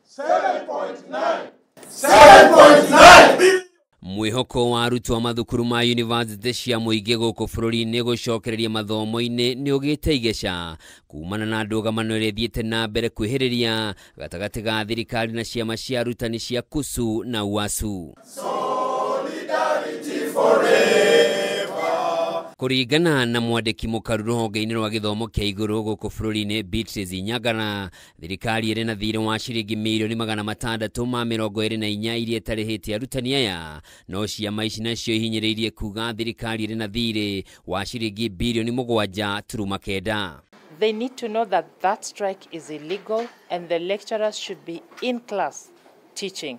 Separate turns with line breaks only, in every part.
7.9
Mwihoko wa arutwo mathukuru ma university cia muingi guku bururi-ini gucokereria mathomo-ini ni ugite igeca kumana na ndugamano iria ithiite na mbere kwihiriria gatagati ga thirikari na ciama cia arutani cia KUSU na UASU.
Solidarity forever.
Kuringana na mwandiki mukaru ruhonge-ini rwa githomo kia iguru guku bururi-ini Beatrice Nyagana, thirikari iri na thirĩ wa ciringi milioni 624 iria itarĩhĩte arutani aya, no ciama ici nacio ihinyĩrĩirie kuga thirikari iri na thirĩ wa ciringi bilioni 7.9.
They need to know that that strike is illegal and the lecturers should be in class teaching.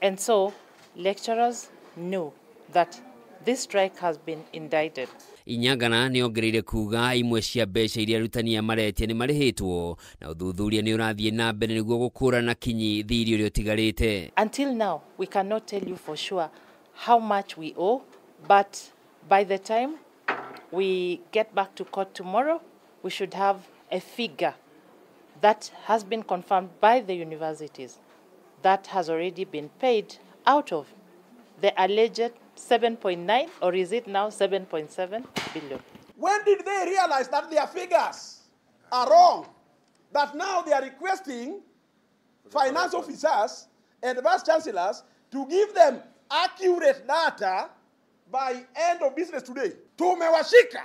And so lecturers knew that this strike has been indicted.
Inyagana ni ongereire kuga imwe cia mbeca iria arutani amaretie ni marĩhĩtwo na uthuthuria ni ũrathiĩ na mbere nĩguo gũkũrana kinyi thirĩ ũrĩa ũtigarĩte.
Until now, we cannot tell you for sure how much we owe, but by the time we get back to court tomorrow, we should have a figure that has been confirmed by the universities that has already been paid out of the alleged 7.9, or is it now 7.7 billion?
When did they realize that their figures are wrong? That now they are requesting finance officers and vice chancellors to give them accurate data by end of business today. Tumewashika.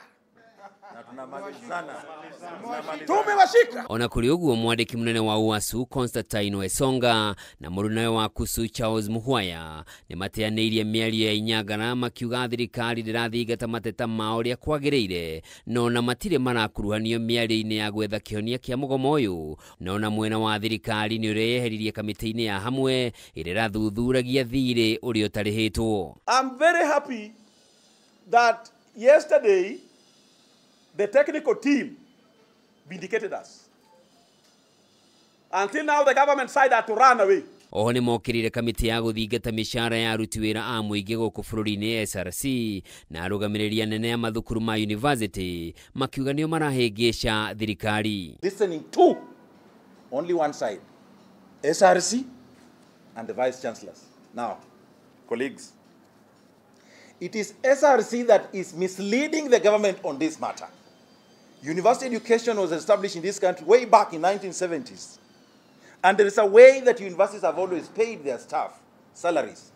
Ona kuri uguo mwandiki munene wa UASU Constantine Wesonga na murunawe wa KUSU Charles Muhwaya ni mateanĩirie mĩario ya Inyagana makiuga thirikari ndĩrathingata mateta mao ũrĩa kwagĩrĩire, no na matirĩ marakuruhanio mĩario-inĩ ya gwetha kĩhonia kĩa mũgomo ũyũ, no na mwena wa thirikari nĩ ũreyeheririe kamĩtĩ-inĩ ya hamwe ĩrĩa ĩrathuthuragia thirĩ ũrĩa ũtarĩhĩtwo.
I'm very happy that yesterday the technical team vindicated us. Until now, the government side had to run away.
Oho ni mokirire kamiti ya guthingata mishara ya aruti wira a muingi guku bururi-ini SRC na arũgamĩrĩri anene ya mathukuru ma university makiuga nĩo marahĩngĩca thirikari.
Listening to only one side, SRC and the vice chancellors. Now, colleagues, it is SRC that is misleading the government on this matter. University education was established in this country way back in 1970s. And there is a way that universities have always paid their staff salaries.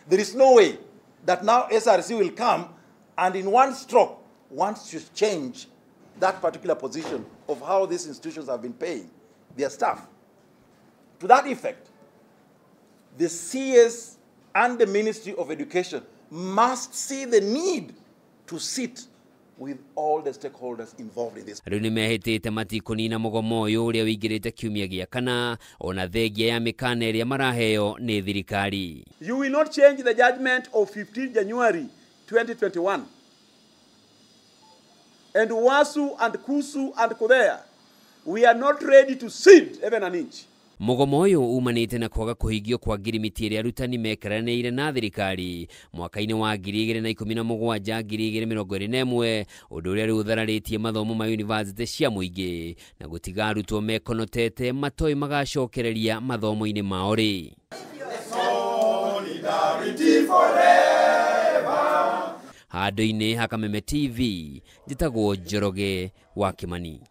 There is no way that now SRC will come and in one stroke wants to change that particular position of how these institutions have been paying their staff. To that effect, the CS and the Ministry of Education must see the need to sit with all the stakeholders involved in this.
Rĩu nĩ mehĩtĩte matikunina mũgomo ũyũ ũrĩa wĩingĩrĩte kiumia gĩa kana ona thengia ya mĩkana ĩrĩa maraheo nĩ thirikari.
You will not change the judgment of 15 January 2021. And UASU and KUSU and KUDEA, we are not ready to cede even an inch.
Mũgomo ũyũ umanĩte na kwaga kũhingio kwa ngirimiti ĩrĩa arutani mekaranĩire na thirikari mwaka-inĩ wa 2017-2021, ũndũ ũrĩa rĩu ũthararĩtie mathomo ma university cia mũingĩ na gũtiga arutwo mekonotete matoĩ magacokereria mathomo-inĩ mao rĩ.
Solidarity forever.
Handũ-inĩ ha Kameme TV, njĩtagwo Njoroge wa Kimani.